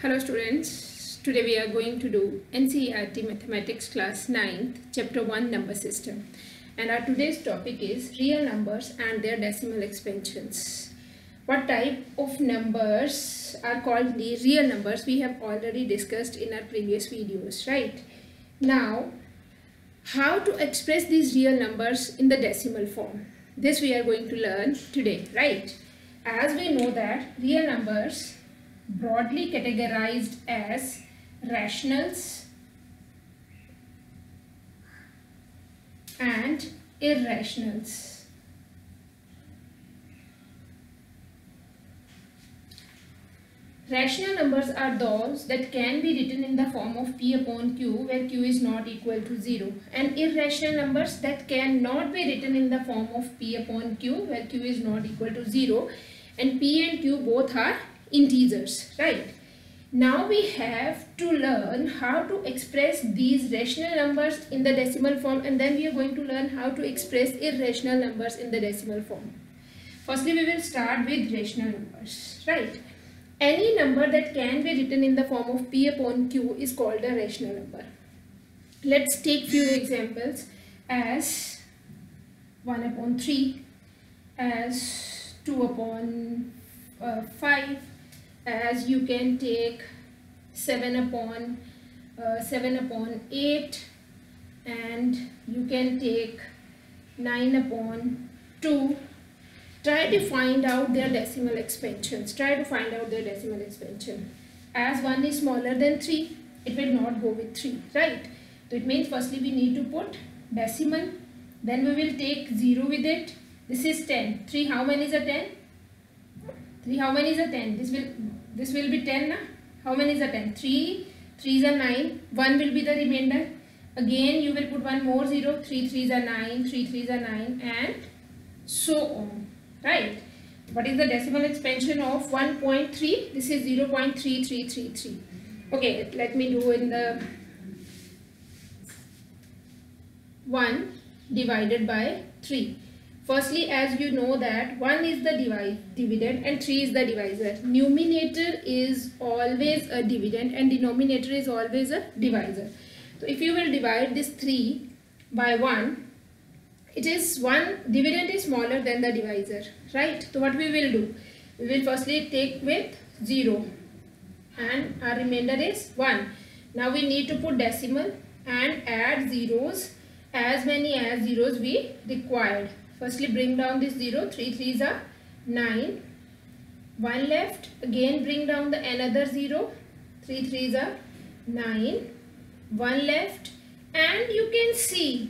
Hello students, today we are going to do NCERT Mathematics class 9th chapter 1 number system, and our today's topic is real numbers and their decimal expansions. What type of numbers are called the real numbers we have already discussed in our previous videos, right? Now, how to express these real numbers in the decimal form, this we are going to learn today, right? As we know that real numbers broadly categorized as rationals and irrationals. Rational numbers are those that can be written in the form of P upon Q where Q is not equal to 0, and irrational numbers that cannot be written in the form of P upon Q where Q is not equal to 0 and P and Q both are integers, right? Now we have to learn how to express these rational numbers in the decimal form, and then we are going to learn how to express irrational numbers in the decimal form. Firstly, we will start with rational numbers, right? Any number that can be written in the form of P upon Q is called a rational number. Let's take few examples as 1 upon 3, as 2 upon 5, as you can take 7 upon 8, and you can take 9 upon 2. Try to find out their decimal expansions. As 1 is smaller than 3, it will not go with 3, right? So it means firstly we need to put decimal, then we will take 0 with it. This is 10. 3, how many is a 10? 3, how many is a 10? This will be 10, na? How many is a 10? 3, 3 is a 9, 1 will be the remainder. Again you will put one more 0, 3 3 is a 9, 3 3 is a 9, and so on, right? What is the decimal expansion of 1.3? This is 0.3333. Okay, let me do in the 1 divided by 3. Firstly, as you know that 1 is the dividend and 3 is the divisor. Numerator is always a dividend and denominator is always a divisor. So if you will divide this 3 by 1, it is dividend is smaller than the divisor, right? So what we will do? We will firstly take with 0 and our remainder is 1. Now we need to put decimal and add zeros, as many as zeros we required. Firstly bring down this 0, 3 3s are 9, 1 left, again bring down the another 0, 3 3s are 9, 1 left, and you can see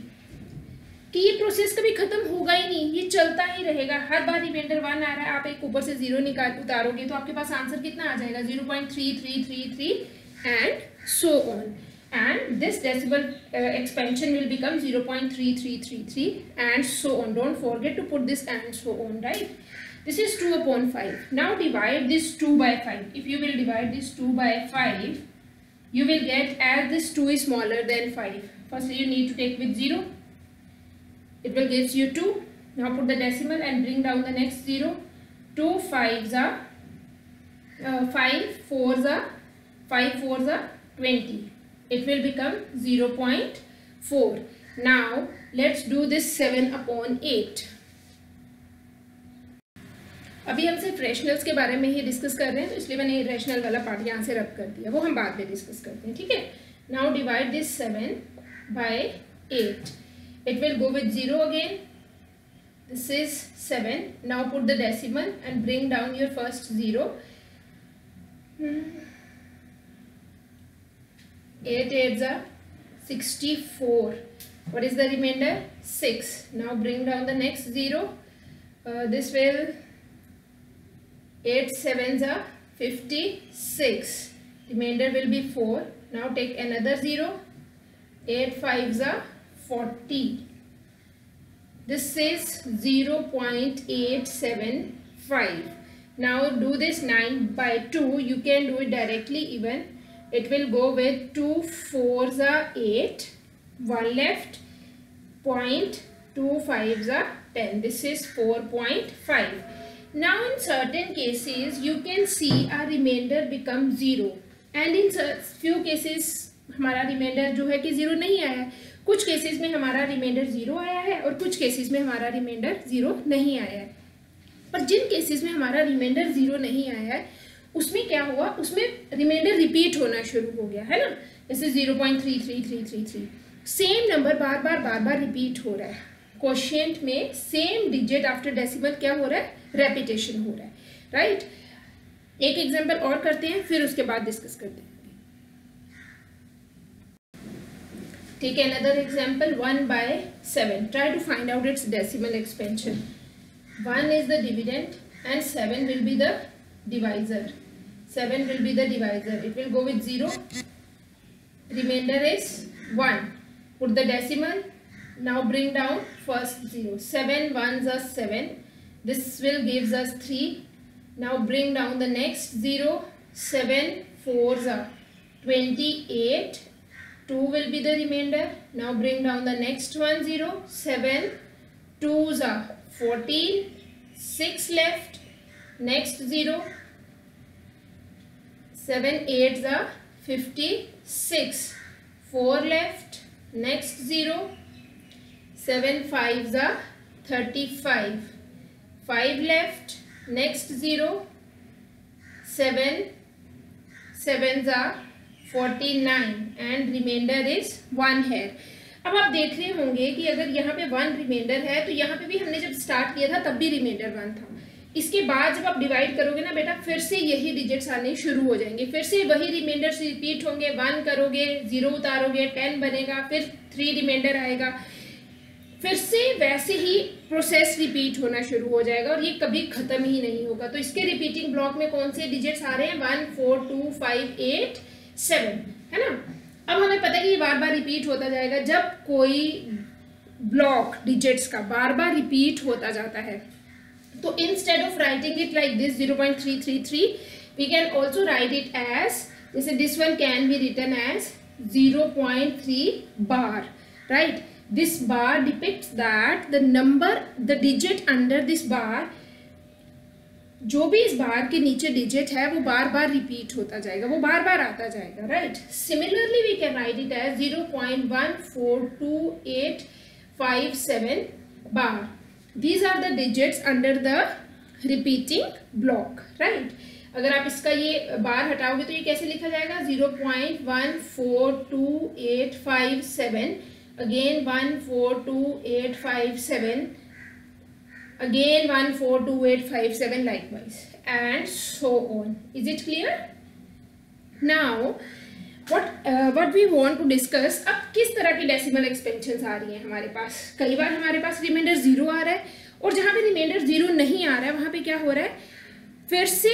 कि ये process कभी खत्म होगा ही नहीं, ये चलता ही रहेगा. हर बार reminder 1 आ रहा है, आप एक ऊपर से 0 उतारोगे तो आपके पास आंसर कितना आ जाएगा? 0.3333 and so on. And this decimal expansion will become 0.3333 and so on. Don't forget to put this and so on, right? This is 2 upon 5. Now divide this 2 by 5. If you will divide this 2 by 5, you will get, as this 2 is smaller than 5. Firstly you need to take with 0. It will give you 2. Now put the decimal and bring down the next 0. 2 5s are 5 4s are 20. It will become 0.4. Now let's do this 7 upon 8. अभी हम सिर्फ rationals के बारे में ही discuss कर रहे हैं, तो इसलिए मैंने रेशनल वाला पार्ट यहाँ से रब कर दिया, वो हम बाद में डिस्कस करते हैं, ठीक है? Now divide this 7 by 8. It will go with 0 again. This is 7. Now put the decimal and bring down your first 0. 8 8s are 64. What is the remainder? 6. Now bring down the next 0. This will 8 7s are 56. Remainder will be 4. Now take another 0. 8 5s are 40. This is 0.875. Now do this 9 by 2. You can do it directly even. It will go with 2 4s are 8. 1 left. 0.25s are 10. This is 4.5. Now in certain cases you can see a remainder becomes 0. And in few cases हमारा reminder जो है कि 0 नहीं आया है। कुछ cases में हमारा रिमाइंडर 0 आया है और कुछ केसेस में हमारा रिमाइंडर 0 नहीं आया है। पर जिन केसेस में हमारा रिमाइंडर 0 नहीं आया है उसमें क्या हुआ, उसमें रिमाइंडर रिपीट होना शुरू हो गया है ना। जैसे 0.33333 सेम नंबर बार बार रिपीट हो रहा है। क्वोशिएंट में सेम डिजिट आफ्टर डेसिमल क्या हो रहा है, रेपिटेशन हो रहा है, राइट। एक एग्जांपल और करते हैं, फिर उसके बाद डिस्कस करते हैं। Take another example, 1/7. Try to find out its decimal expansion. 1 is the dividend and 7 will be the divisor. 7 will be the divisor. It will go with 0. Remainder is 1. Put the decimal. Now bring down first 0. 7 ones are 7. This will gives us 3. Now bring down the next 0. 7 fours are 28. 2 will be the remainder. Now bring down the next one 0. 7 twos are 14. 6 left. Next 0. 7 eights are 56. 4 left. Next 0. 7 fives are 35. 5 left. Next 0. 7 sevens are 49 and remainder is 1 है। अब आप देख रहे होंगे कि अगर यहाँ पे 1 रिमाइंडर है तो यहाँ पे भी हमने जब स्टार्ट किया था तब भी रिमाइंडर 1 था। इसके बाद जब आप डिवाइड करोगे ना बेटा, फिर से यही डिजिट्स आने शुरू हो जाएंगे, फिर से वही रिमाइंडर्स रिपीट होंगे। 1 करोगे, 0 उतारोगे, 10 बनेगा, फिर 3 रिमाइंडर आएगा, फिर से वैसे ही प्रोसेस रिपीट होना शुरू हो जाएगा और ये कभी खत्म ही नहीं होगा। तो इसके रिपीटिंग ब्लॉक में कौन से डिजिट्स आ रहे हैं, 1 4 2 5 8 7, है ना। अब हमें पता है कि ये बार बार रिपीट होता जाएगा। जब कोई ब्लॉक डिजिट्स का बार बार रिपीट होता जाता है तो instead of writing it like this 0.333 we can also write it as, जैसे this one can be written as 0.3 bar, right. This bar depicts that the number, the digit under this bar, जो भी इस बार के नीचे digit है वो बार बार repeat होता जाएगा, वो बार बार आता जाएगा, right. Similarly we can write it as 0.14285 बार। These are the digits under the repeating block, right. अगर आप इसका ये बार हटाओगे तो ये कैसे लिखा जाएगा, 0.142857, again 142857, again 142857, likewise, and so on. Is it clear? Now what we want to discuss, अब किस तरह की डेसिमल एक्सपेंशंस आ रही हैं हमारे पास। कई बार हमारे पास रिमाइंडर 0 आ रहा है और जहाँ पे रिमाइंडर 0 नहीं आ रहा है वहाँ पे क्या हो रहा है, फिर से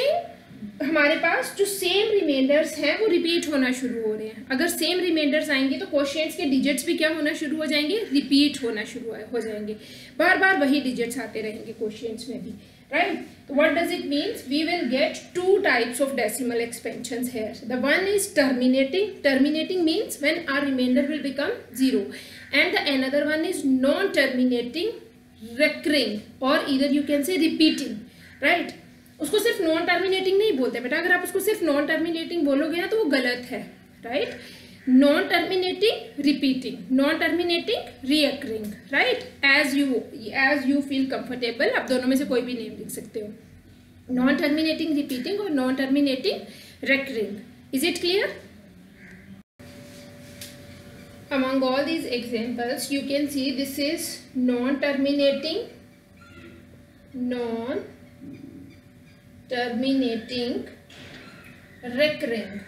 हमारे पास जो सेम रिमाइंडर्स हैं वो रिपीट होना शुरू हो रहे हैं। अगर सेम रिमाइंडर्स आएंगे तो क्वोशिएंट्स के डिजिट्स भी क्या होना शुरू हो जाएंगे, रिपीट होना शुरू हो जाएंगे, बार बार वही डिजिट्स आते रहेंगे क्वोशिएंट्स में भी, राइट। तो what does it means, we will get 2 types of decimal expansions here. The one is terminating. Terminating means when our remainder will become 0, and the another one is non-terminating, recurring, or either you can say repeating, right. उसको सिर्फ non terminating नहीं बोलते बेटा, अगर आप उसको सिर्फ non terminating बोलोगे ना तो वो गलत है, right. Non terminating repeating, non terminating recurring, right. As you feel comfortable, आप दोनों में से कोई भी नेम लिख सकते हो, नॉन टर्मिनेटिंग रिपीटिंग और non terminating recurring. Is it clear? Among all these examples you can see this is non-terminating recurring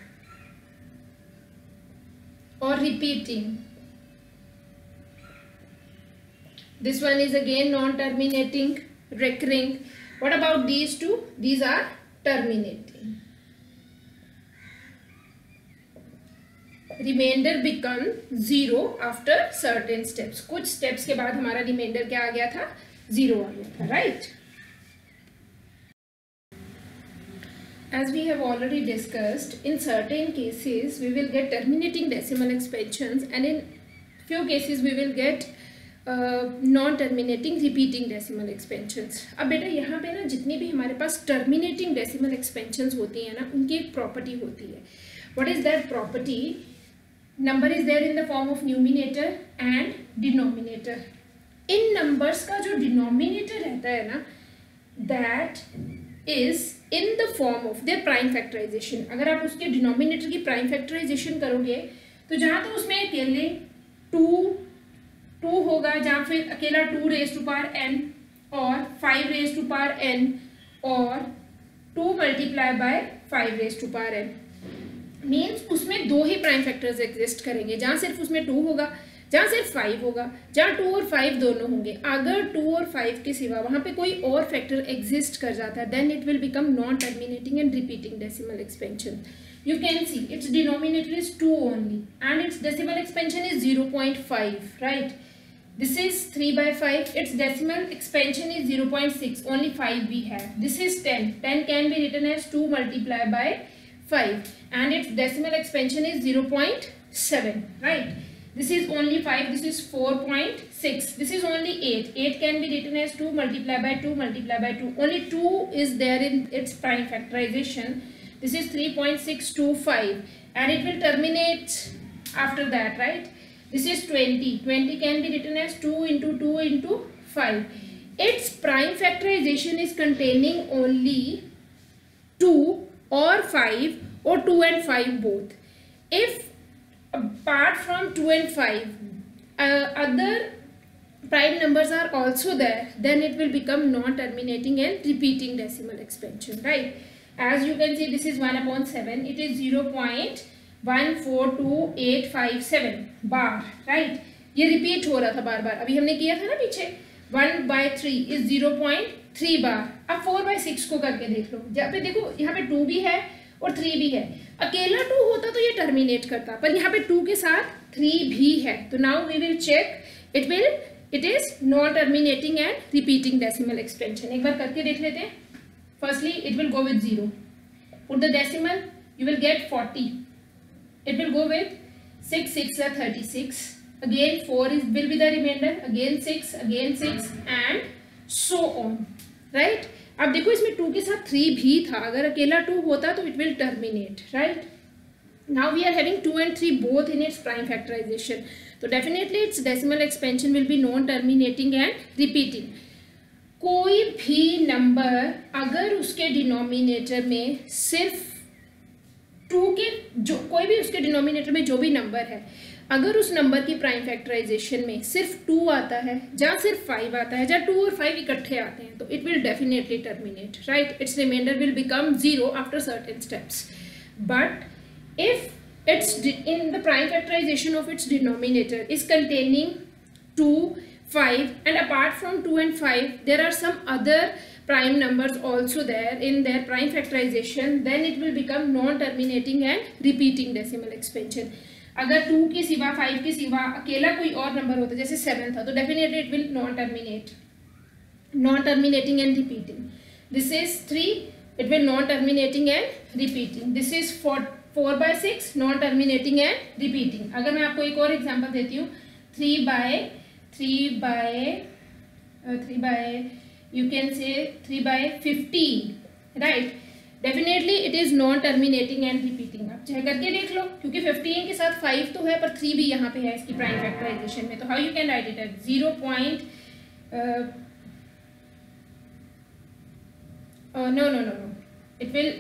or repeating. This one is again non-terminating, recurring. What about these two? These are terminating. Remainder become 0 after certain steps. कुछ steps के बाद हमारा remainder क्या आ गया था, 0 आ गया था, right? As we have already discussed, in certain cases we will get terminating decimal expansions, and in few cases we will get non-terminating repeating decimal expansions. अब बेटा यहाँ पे ना जितनी भी हमारे पास terminating decimal expansions होती हैं ना, उनकी एक प्रॉपर्टी होती है, What is that property? Number is there in the form of numerator and denominator. In numbers का जो denominator रहता है ना, that is in the form of their prime factorization. अगर आप उसके denominator की prime factorization करोगे तो जहाँ तो उसमें अकेले 2 होगा, जहाँ फिर अकेला 2 raised to power n और 5 raised to power n और 2 multiply by 5 raised to power n. Means उसमें दो ही प्राइम फैक्टर्स एग्जिस्ट करेंगे, जहाँ सिर्फ उसमें 2 होगा, जहाँ सिर्फ 5 होगा, जहाँ 2 और 5 दोनों होंगे. अगर 2 और 5 के सिवा वहाँ पे कोई और फैक्टर एग्जिस्ट कर जाता है, then it will become non terminating and repeating decimal expansion. You can see its denominator is 2 only and its decimal expansion is 0.5, right? This is 3 by 5, its decimal expansion is 0.6, only 5 we have. This is 10 can be written as 2 multiplied by 5 and its decimal expansion is 0.7, right? This is only 5, this is 4.6, this is only 8 can be written as 2 multiplied by 2 multiplied by 2, only 2 is there in its prime factorization. This is 3.625 and it will terminate after that, right? This is 20 can be written as 2 into 2 into 5. Its prime factorization is containing only 2 or 5 or 2 and 5 both. If apart from 2 and 5 other prime numbers are also there, then it will become non-terminating and repeating decimal expansion, right? As you can see, this is 1/7, it is 0.142857 bar, right? ये repeat हो रहा था बार बार, अभी हमने किया था ना पीछे. 1/3 is 0.3 बार. अब 4/6 को करके देख लो, जहाँ पे देखो यहाँ पे 2 भी है और 3 भी है. अकेला 2 होता तो ये टर्मिनेट करता, पर यहाँ पे 2 के साथ 3 भी है. तो now we will check it is non terminating and repeating decimal expansion. एक बार करके देख लेते हैं. Firstly, it will go with 0. Put the decimal, you will get 40. It will go with 6 6 are 36. Again 4 will be the remainder. Again 6, again 6 and so on. Right? अब देखो इसमें 2 के साथ 3 भी था, अगर अकेला 2 होता तो it will terminate. Right? Now we are having 2 and 3 both in its prime factorization. So definitely its decimal expansion will be non-terminating and repeating. कोई भी नंबर अगर उसके डिनोमिनेटर में सिर्फ 2 के जो कोई भी उसके डिनोमिनेटर में जो भी नंबर है, अगर उस नंबर की प्राइम फैक्टराइजेशन में सिर्फ 2 आता है, जहाँ सिर्फ 5 आता है, जहाँ 2 और 5 इकट्ठे आते हैं, तो it will definitely terminate, right? It's remainder will become 0 after certain steps. But if it's in the prime factorization of its denominator is containing 2, 5 and apart from 2 and 5 there are some other prime numbers also there in their prime factorization, then it will become non-terminating and repeating decimal expansion. अगर 2 के सिवा 5 के सिवा अकेला कोई और number होता जैसे 7 था तो definitely it will non-terminating and repeating. This is 3, it will non-terminating and repeating. This is 4/6 non-terminating and repeating. अगर मैं आपको एक और एग्जांपल देती हूँ, 3 by you can say 3/15, right? Definitely it is non-terminating and repeating. आप चाहे करके देख लो, क्योंकि 15 के साथ 5 तो है पर 3 भी यहाँ पे है इसकी प्राइम फैक्टराइजेशन में. तो how you can write it as 0. No. It will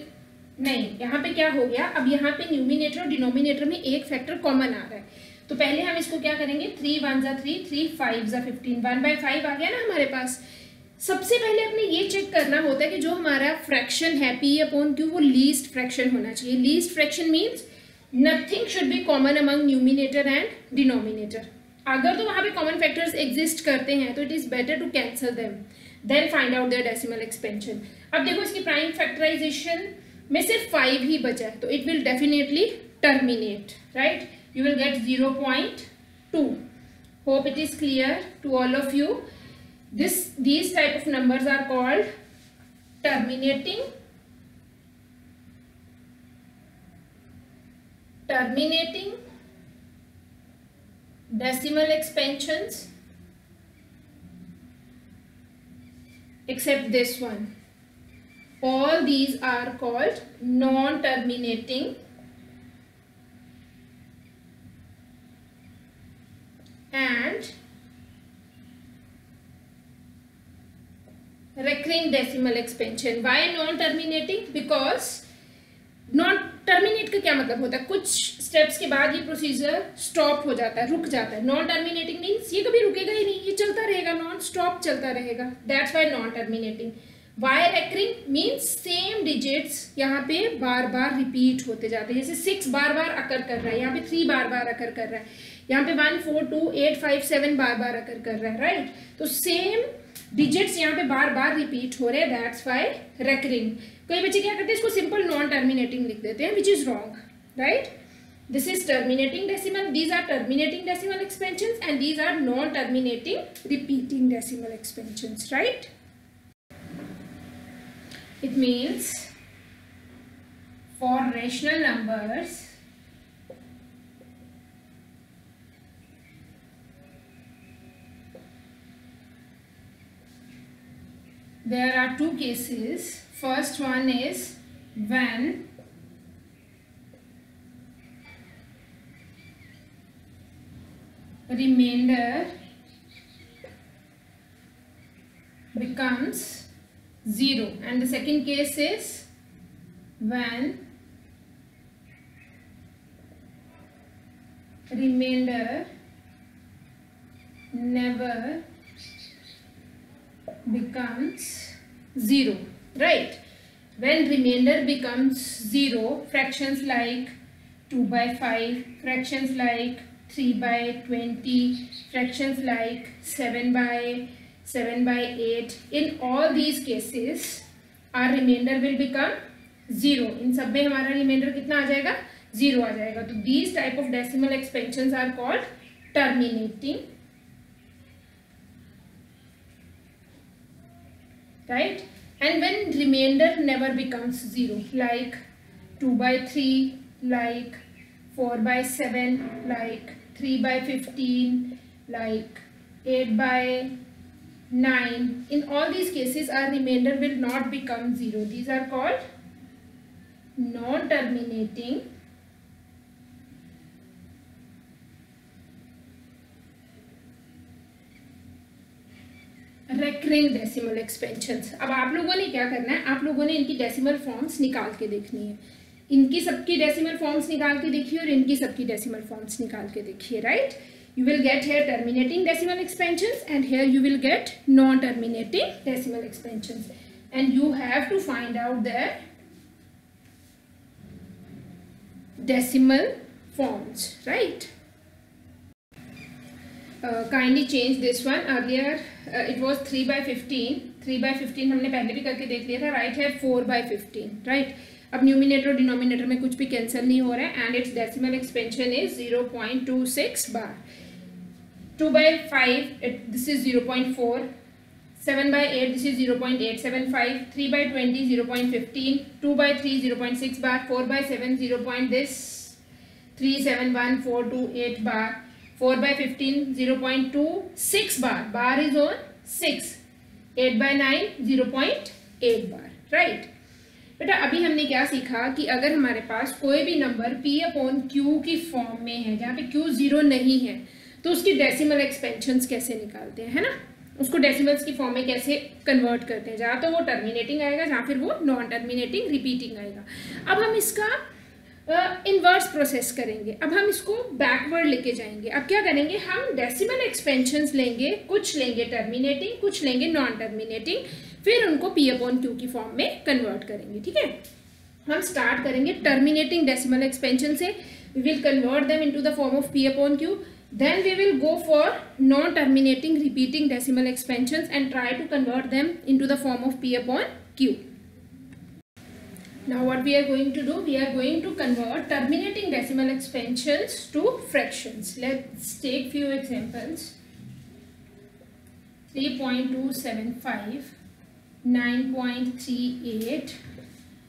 नहीं, यहाँ पे क्या हो गया, अब यहाँ पे न्यूमिनेटर और डिनोमिनेटर में एक फैक्टर कॉमन आ रहा है. तो पहले हम इसको क्या करेंगे, 3 1 जा 3, 3 5 जा 15, 1/5 आ गया ना हमारे पास. सबसे पहले अपने ये चेक करना होता है कि जो हमारा फ्रैक्शन है P/Q वो लीस्ट फ्रैक्शन होना चाहिए. Least fraction means nothing should be common among numerator and denominator. अगर तो वहाँ पे कॉमन फैक्टर्स एग्जिस्ट करते हैं तो it is better to cancel them than find out their decimal expansion. अब देखो इसकी प्राइम फैक्टराइजेशन में सिर्फ 5 ही बचा है, तो it will definitely terminate, right? You will get 0.2. Hope it is clear to all of you. These type of numbers are called terminating decimal expansions, except this one. All these are called non-terminating and recurring decimal expansion. Why non-terminating? Because non terminate का क्या मतलब होता है, कुछ steps के बाद ये procedure stop हो जाता है, रुक जाता है. नॉन टर्मिनेटिंग मीन्स ये कभी रुकेगा ही नहीं, ये चलता रहेगा, नॉन स्टॉप चलता रहेगा. That's why non terminating. Why recurring means same digits यहाँ पे बार बार रिपीट होते जाते हैं. जैसे 6 बार बार अकर कर रहा है, यहाँ पे 3 बार बार अकर कर रहा है, यहाँ पे 1 4 2 8 5 7 बार बार अकर कर रहा है. राइट, तो सेम डिजिट्स यहाँ पे बार बार रिपीट हो रहे हैं. That's why recurring. कई बच्चे क्या करते हैं, इसको सिंपल नॉन टर्मिनेटिंग लिख देते हैं, which is wrong. Right, this is terminating decimal, these are terminating decimal expansions and these are non terminating repeating decimal expansions. Right, it means for rational numbers there are two cases. First one is when remainder becomes 0, and the second case is when remainder never becomes 0. Right, when remainder becomes 0, fractions like 2/5, fractions like 3/20, fractions like 7/8, in all these cases our remainder will become 0. इन सब में हमारा reminder कितना आ जाएगा, 0 आ जाएगा. तो these type of decimal expansions are called terminating. Right, and when remainder never becomes 0, like 2/3, like 4/7, like 3/15, like 8/9, in all these cases our remainder will not become 0. These are called non-terminating recurring decimal expansions. अब आप लोगों ने क्या करना है, आप लोगों ने इनकी डेसिमल फॉर्म्स निकाल के देखनी है. इनकी सबकी डेसिमल फॉर्म्स निकाल के देखिए और इनकी सबकी डेसिमल फॉर्म्स निकाल के देखिए. Right, you will get here terminating decimal expansions and here you will get non-terminating decimal expansions, and you have to find out their decimal forms. Right, kindly change this one. Earlier it was 3/15. 3/15 हमने पहले भी करके देख लिया था. Right है 4/15. Right, अब numerator और डिनोमिनेटर में कुछ भी कैंसिल नहीं हो रहा है and it's decimal expansion is 0.26 bar. 2/5 this is 0.4, 7/8 this is 0.875, 3/20 0.15, 2/3 0.6 bar, 4/7 0.37142 bar, 4/15 0.26 bar, bar is on 6, 8/9 0.8 bar. Right, बेटा अभी हमने क्या सीखा कि अगर हमारे पास कोई भी नंबर P/Q की फॉर्म में है जहाँ पे Q 0 नहीं है तो उसकी डेसिमल एक्सपेंशंस कैसे निकालते हैं, है ना. उसको डेसिमल्स की फॉर्म में कैसे कन्वर्ट करते हैं, जहाँ तो वो टर्मिनेटिंग आएगा, जहाँ फिर वो नॉन टर्मिनेटिंग रिपीटिंग आएगा. अब हम इसका इन्वर्स प्रोसेस करेंगे. अब हम इसको बैकवर्ड लेके जाएंगे. अब क्या करेंगे, हम डेसिमल एक्सपेंशंस लेंगे, कुछ लेंगे टर्मिनेटिंग, कुछ लेंगे नॉन टर्मिनेटिंग, फिर उनको P/Q की फॉर्म में कन्वर्ट करेंगे. ठीक है, हम स्टार्ट करेंगे टर्मिनेटिंग डेसिमल एक्सपेंशन से. We will convert them into the form of P/Q. Then we will go for non-terminating repeating decimal expansions and try to convert them into the form of P/Q. Now what we are going to do, we are going to convert terminating decimal expansions to fractions. Let's take few examples. 3.275, 9.38,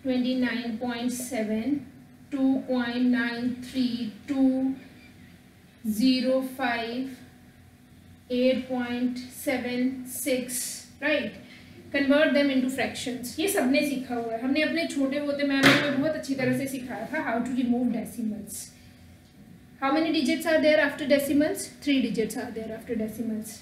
29.7, 2.932, 0.5, 8.76. Right, convert them into fractions. ये सबने सीखा हुआ है, हमने अपने छोटे होते ma'am में बहुत अच्छी तरह से सिखाया था how to remove decimals. How many digits are there after decimals? 3 digits are there after decimals.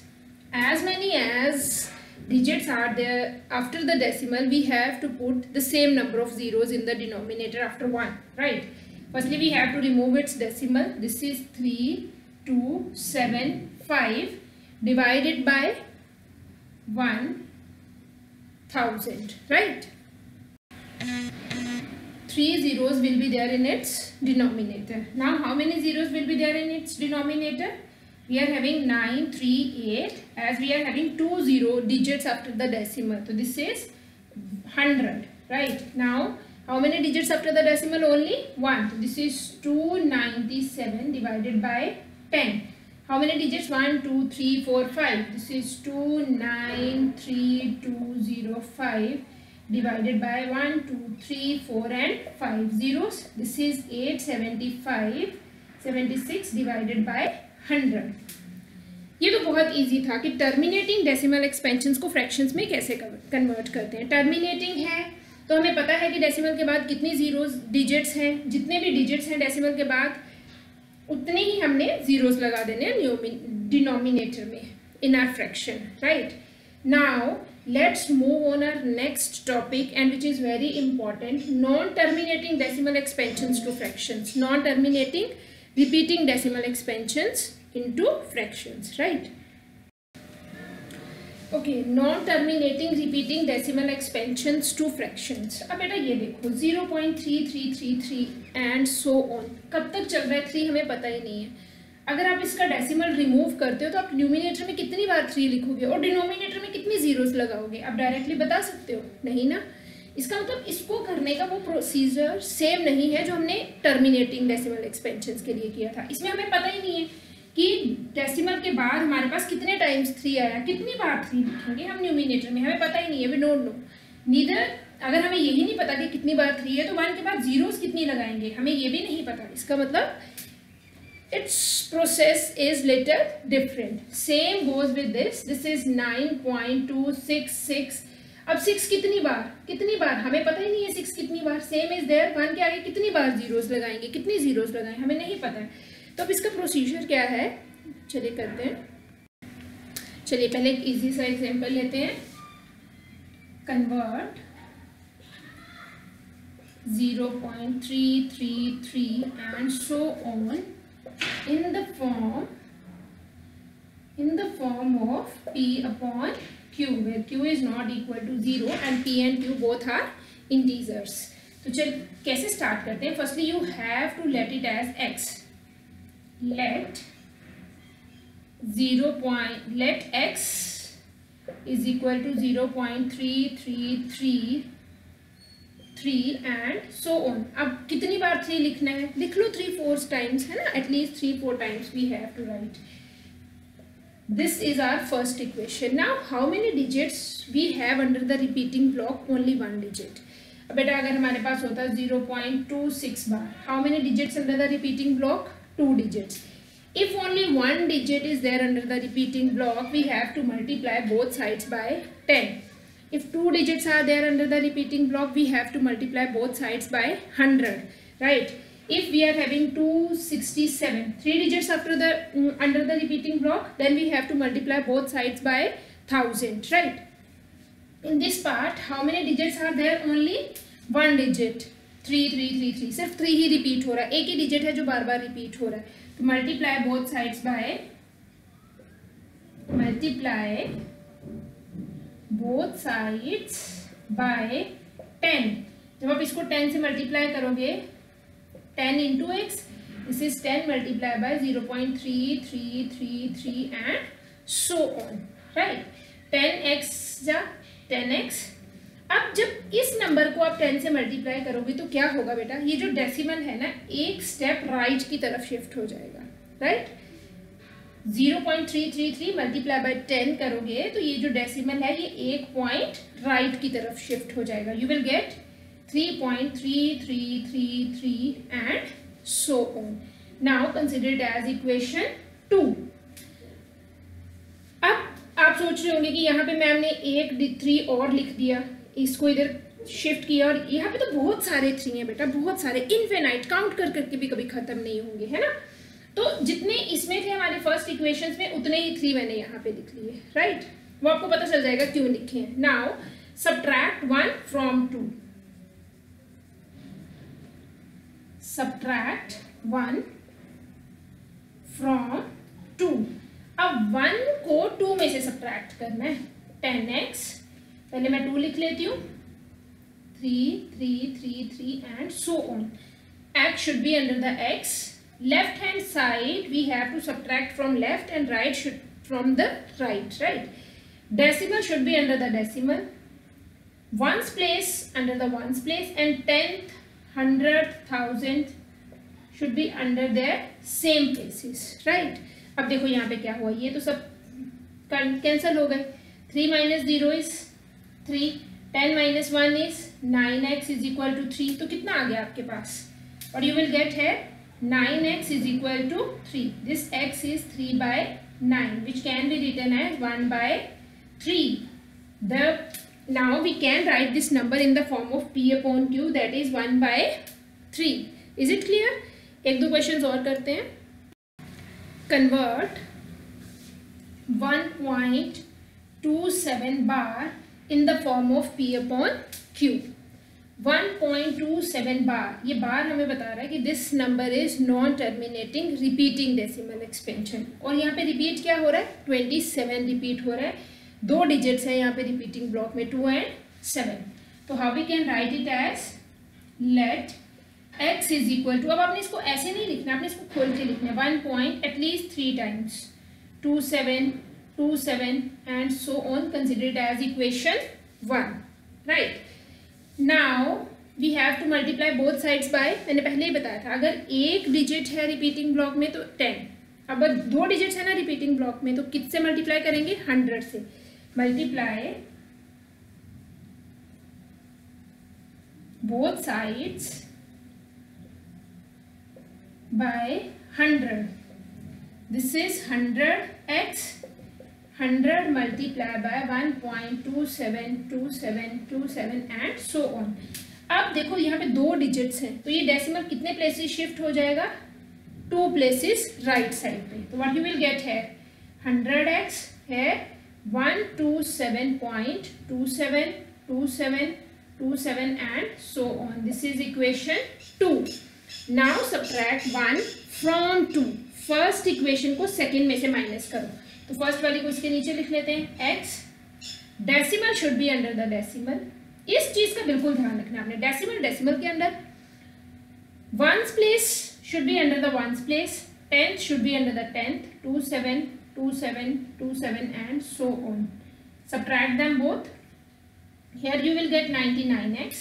As many as digits are there after the decimal, we have to put the same number of zeros in the denominator after 1, right? Firstly, we have to remove its decimal. This is 3275 divided by 1000, right? 3 zeros will be there in its denominator. Now, how many zeros will be there in its denominator? We are having 938, as we are having 2 0 digits after the decimal. So, this is 100, right? Now, how many digits after the decimal? Only 1. So, this is 297 divided by 10. How many digits? 1, 2, 3, 4, 5. This is 293205 divided by 1, 2, 3, 4 and 5 zeros. This is 875 divided by 100. ये तो बहुत easy था कि terminating decimal expansions को fractions में कैसे convert करते हैं. टर्मिनेटिंग है तो हमें पता है कि डेसिमल के बाद कितनी जीरोस डिजिट्स हैं. जितने भी डिजिट्स हैं डेसिमल के बाद उतने ही हमने जीरोस लगा देने हैं डिनोमिनेटर में in our fraction, right. Now let's move on our next topic, and which is very important, non-terminating decimal expansions to fractions. Non-terminating repeating decimal expansions into fractions, right? Okay, non-terminating repeating decimal expansions to fractions. अब बेटा ये देखो 0.3333 and so on. कब तक चल रहा है 3 हमें पता ही नहीं है. अगर आप इसका डेसिमल रिमूव करते हो तो आप न्यूमिनेटर में कितनी बार 3 लिखोगे और डिनोमिनेटर में कितनी जीरोस लगाओगे? आप डायरेक्टली बता सकते हो? नहीं ना. इसका मतलब इसको करने का वो प्रोसीजर सेम नहीं है जो हमने टर्मिनेटिंग डेसिमल एक्सपेंशंस के लिए किया था. इसमें हमें पता ही नहीं है कि डेसिमल के बाद हमारे पास कितने टाइम्स 3 आया, कितनी बार 3 लिखेंगे हम न्यूमिनेटर में, हमें पता ही नहीं है. We don't know. नीदर अगर हमें यही नहीं पता कि कितनी बार 3 है तो 1 के बाद जीरोस कितनी लगाएंगे, हमें ये भी नहीं पता. इसका मतलब its process is little different. Same goes with this. This is 9.266. अब 6 कितनी बार हमें पता ही नहीं है. 6 कितनी बार सेम इज देयर. 1 के आगे कितनी बार जीरोस लगाएंगे, कितनी जीरोस लगाएं, हमें नहीं पता है. तो अब इसका प्रोसीजर क्या है, चलिए करते हैं. चलिए पहले एक इजी सा एग्जांपल लेते हैं. Convert 0.333 and so on in the form of P upon Q, where Q is not equal to 0 and P and Q both are integers. तो चल कैसे स्टार्ट करते हैं. Firstly you have to let it as x. let x is equal to 0.3333 and so on. अब कितनी बार 3 लिखना है, लिख लो 3-4 times, है ना. At least 3-4 times we have to write. This is our first equation. Now how many digits we have under the repeating block? Only 1 digit. अब बेटा अगर हमारे पास होता 0.26 बार, how many digits under the repeating block? 2 digits. If only 1 digit is there under the repeating block, we have to multiply both sides by 10. If 2 digits are there under the repeating block, we have to multiply both sides by 100, right? If we are having 267, 3 digits after the under the repeating block, then we have to multiply both sides by 1000, right? In this part, how many digits are there? Only 1 digit. 3 सिर्फ 3 ही repeat हो रहा है. एक ही digit है जो बार बार repeat हो रहा है. तो मल्टीप्लाई बोथ साइड्स बाय 10. जब आप इसको 10 से मल्टीप्लाई करोगे, 10 into x, this is 10 multiplied by 0.3333 and so on, right? 10x जा 10x. अब जब इस नंबर को आप 10 से मल्टीप्लाई करोगे तो क्या होगा बेटा, ये जो डेसिमल है ना एक स्टेप राइट की तरफ शिफ्ट हो जाएगा, राइट. 0.333 मल्टीप्लाई बाय 10 करोगे तो ये जो डेसिमल है ये 1 पॉइंट राइट की तरफ शिफ्ट हो जाएगा. You will get 3.3333 and so on. Now consider it as equation 2. अब आप सोच रहे होंगे कि यहाँ पे मैम ने 3 और लिख दिया, इसको इधर शिफ्ट किया और यहाँ पे तो बहुत सारे 3 हैं बेटा, बहुत सारे, इनफिनाइट, काउंट कर करके भी कभी खत्म नहीं होंगे, है ना. तो जितने इसमें थे हमारे फर्स्ट इक्वेशंस में उतने ही 3 मैंने यहाँ पे लिख लिए, राइट। वो आपको पता चल जाएगा क्यों लिखे हैं। Now subtract 1 from 2, subtract 1 from 2। अब 1 को 2 में से सब्ट्रैक्ट करना है। 10x, पहले मैं 2 लिख लेती हूँ, 3 3 3 3 and so on. X should be under the x. Left hand side we have to subtract from left and right should from the right, right. Decimal should be under the decimal, ones place under the ones place, and 10th, 100th, 1000th should be under their same places, right. अब देखो यहाँ पे क्या हुआ, ये तो सब cancel हो गए। 3 minus 0 is 3, 10 minus 1 is 9x is equal to 3। तो कितना आ गया आपके पास, और you will get here 9x is equal to 3. This x is 3 by 9, which can be written as 1 by 3. Now we can write this number in the form of p upon q, that is 1 by 3. Is it clear? एक दो questions और करते हैं। Convert 1.27 bar in the form of p upon q. 1.27 बार, ये बार हमें बता रहा है कि this number is non terminating repeating decimal expansion. और यहाँ पे रिपीट क्या हो रहा है, 27 रिपीट हो रहा है। 2 डिजिट्स है यहाँ पे रिपीटिंग ब्लॉक में, 2 and 7। तो how we can write it as let x is equal to, अब आपने इसको ऐसे नहीं लिखना, आपने इसको खोल के लिखना है। 1 point at least 3 times, 2 7 2 7 and so on, consider it as equation 1, right. Now we have to multiply both sides by, मैंने पहले ही बताया था, अगर एक डिजिट है रिपीटिंग ब्लॉक में तो 10, अब 2 डिजिट्स है ना रिपीटिंग ब्लॉक में, तो किससे मल्टीप्लाई करेंगे, 100 से। Multiply both sides by 100, this is 100x, 100 multiply by 1.272727 and so on. अब देखो यहाँ पे 2 डिजिट्स हैं, तो ये डेसिमल कितने प्लेसेस शिफ्ट हो जाएगा, 2 प्लेसेस राइट साइड पे। तो व्हाट यू विल गेट है 100x है 127.272727 and so on. This is equation 2. Now subtract 1 from 2. First equation को सेकेंड में से माइनस करो, तो फर्स्ट वाली को इसके नीचे लिख लेते हैं x, decimal should be under the decimal. इस चीज का बिल्कुल ध्यान रखना आपने, डेसिमल डेसिमल के अंदर, ones place should be under the ones place, tenth should be under the tenth, 2 7 2 7 2 7 and so on. Subtract them both, here you will gate 99x,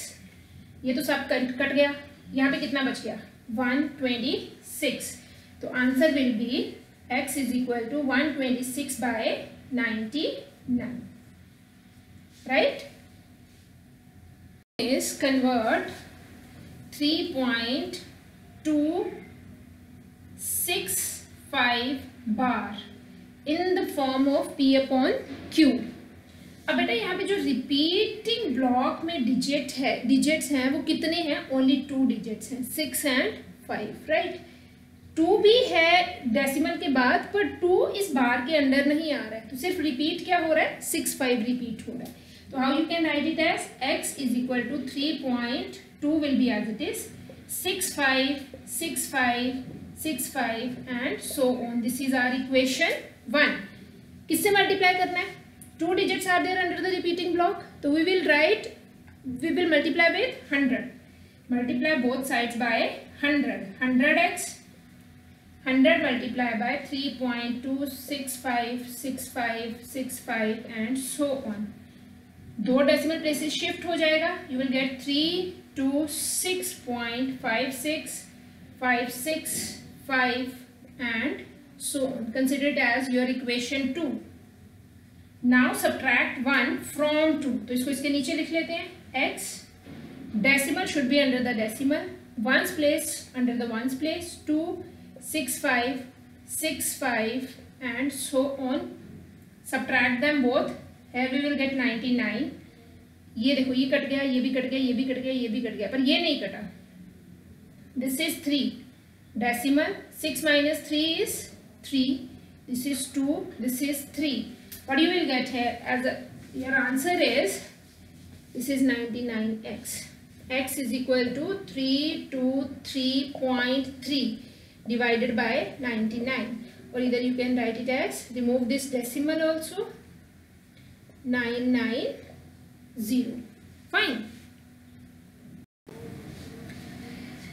ये तो सब कट गया, यहाँ पे कितना बच गया 126। तो answer will be x is equal to 126 by 99, right. Is convert 3.265 bar in the form of p upon q. अब बेटा यहाँ पे जो रिपीटिंग ब्लॉक में डिजिट्स हैं वो कितने हैं, ओनली 2 डिजिट्स हैं, 6 and 5, राइट। 2 भी है डेसिमल के बाद, पर 2 इस बार के अंदर नहीं आ रहा है, तो सिर्फ रिपीट क्या हो रहा है, 6 5 रिपीट हो रहा है। तो how you can write it as x is equal to 3.2 will be as it is 6 5 6 5 6 5 and so on. This is our equation 1। किससे मल्टीप्लाई करना है, 2 digits are there under the repeating block, तो we will multiply with 100, multiply both sides by 100, 100x 100 multiply by 3.2656565 and so on. 2 decimal places shift हो जाएगा, you will get 326.56565 and so on. Consider it as your equation 2. Now subtract 1 from 2. तो इसको इसके नीचे लिख लेते हैं, x decimal should be under the decimal, ones place under the ones place, 2 6 5 6 5 and so on. Subtract them both, here we will get 99. ये देखो, ये कट गया, ये भी कट गया, ये भी कट गया, ये भी कट गया, पर ये नहीं कटा। This is 3, decimal. 6 minus 3 is 3. This is 2. This is 3. What you will get here as your answer is, this is 99x. X is equal to 323.3 divided by 99. Or either you can write it as, remove this decimal also, 990. Fine.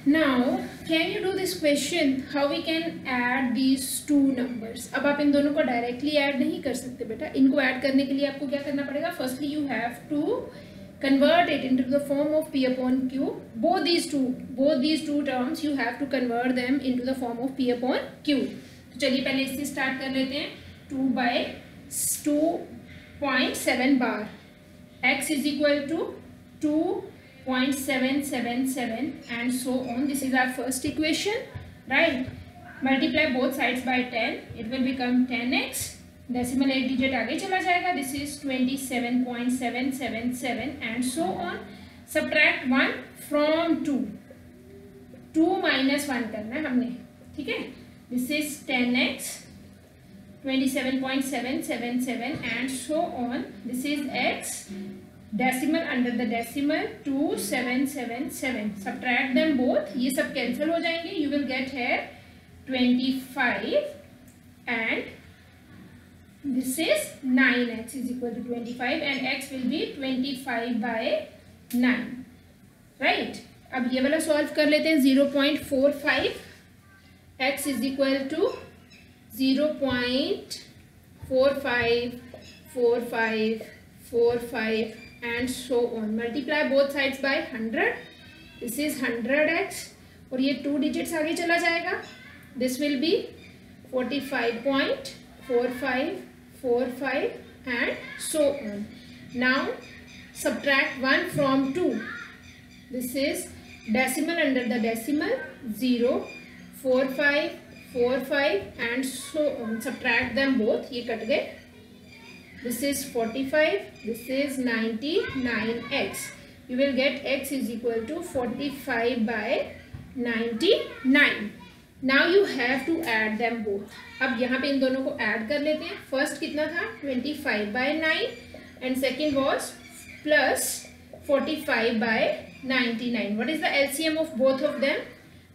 Now can you do this question, how we can add these two numbers? अब आप इन दोनों को directly add नहीं कर सकते बेटा. इनको add करने के लिए आपको क्या करना पड़ेगा? Firstly you have to convert it into the form of p upon q. Both these two terms you have to convert them into the form of p upon q. तो चलिए पहले इससे स्टार्ट कर लेते हैं. 2/2.7 bar. X is equal to 2.777 and so on. This is our first equation, right? Multiply both sides by 10. It will become 10x. Decimal एक digit आगे चला जाएगा. This is 27.777 and so on. Subtract 1 from 2. 2 minus 1 करना है हमने, ठीक है? This is 10x. 27.777 and so on. This is x. Decimal under the decimal 2777. Subtract them both. ये सब cancel हो जाएंगे. You will get here 25 and this is 9x is equal to 25 and x will be 25/9. Right? अब ये वाला solve कर लेते हैं. 0.45. x is equal to 0.454545 and so on. Multiply both sides by 100. This is 100x और ये 2 digits आगे चला जाएगा. This will be 45.4545 and so on. Now subtract 1 from 2. This is decimal under the decimal 0, 4545 and so on. Subtract them both. ये cut गए. This is 45. This is 99x. You will get x is equal to 45/99. Now you have to add them both. अब यहाँ पे इन दोनों को add कर लेते हैं. First कितना था? 25/9 and second was plus 45/99. What is the LCM of both of them?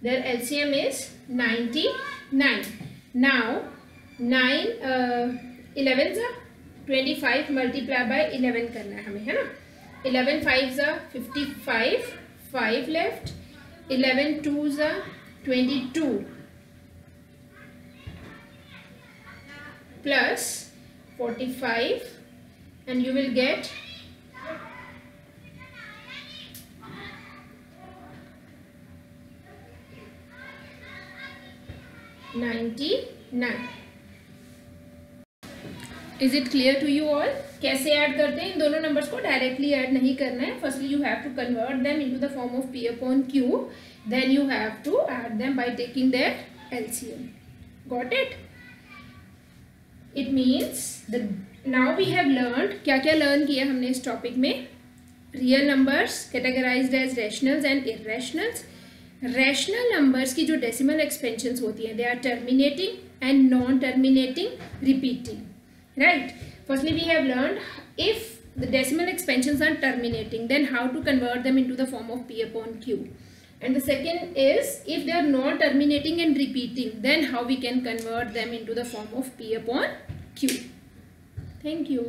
Their LCM is 99. Now 11 25 multiply by 11 करना है हमें, है ना? 11 5s are 55, 5 left. 11 2s are 22 plus 45 and you will get 99. Is it clear to you all? कैसे add करते हैं? इन दोनों numbers को डायरेक्टली ऐड नहीं करना है. Firstly you have to convert them into the form of p upon q. Then you have to add them by taking their LCM. Got it? It means that now we have learned, क्या क्या learn किया हमने इस topic में? Real numbers categorized as rationals and irrationals. Rational numbers की जो decimal expansions होती हैं, they are terminating and non-terminating, repeating. Right? Firstly, we have learned if the decimal expansions are terminating, then how to convert them into the form of p upon q. And the second is if they are non-terminating and repeating, then how we can convert them into the form of p upon q. Thank you.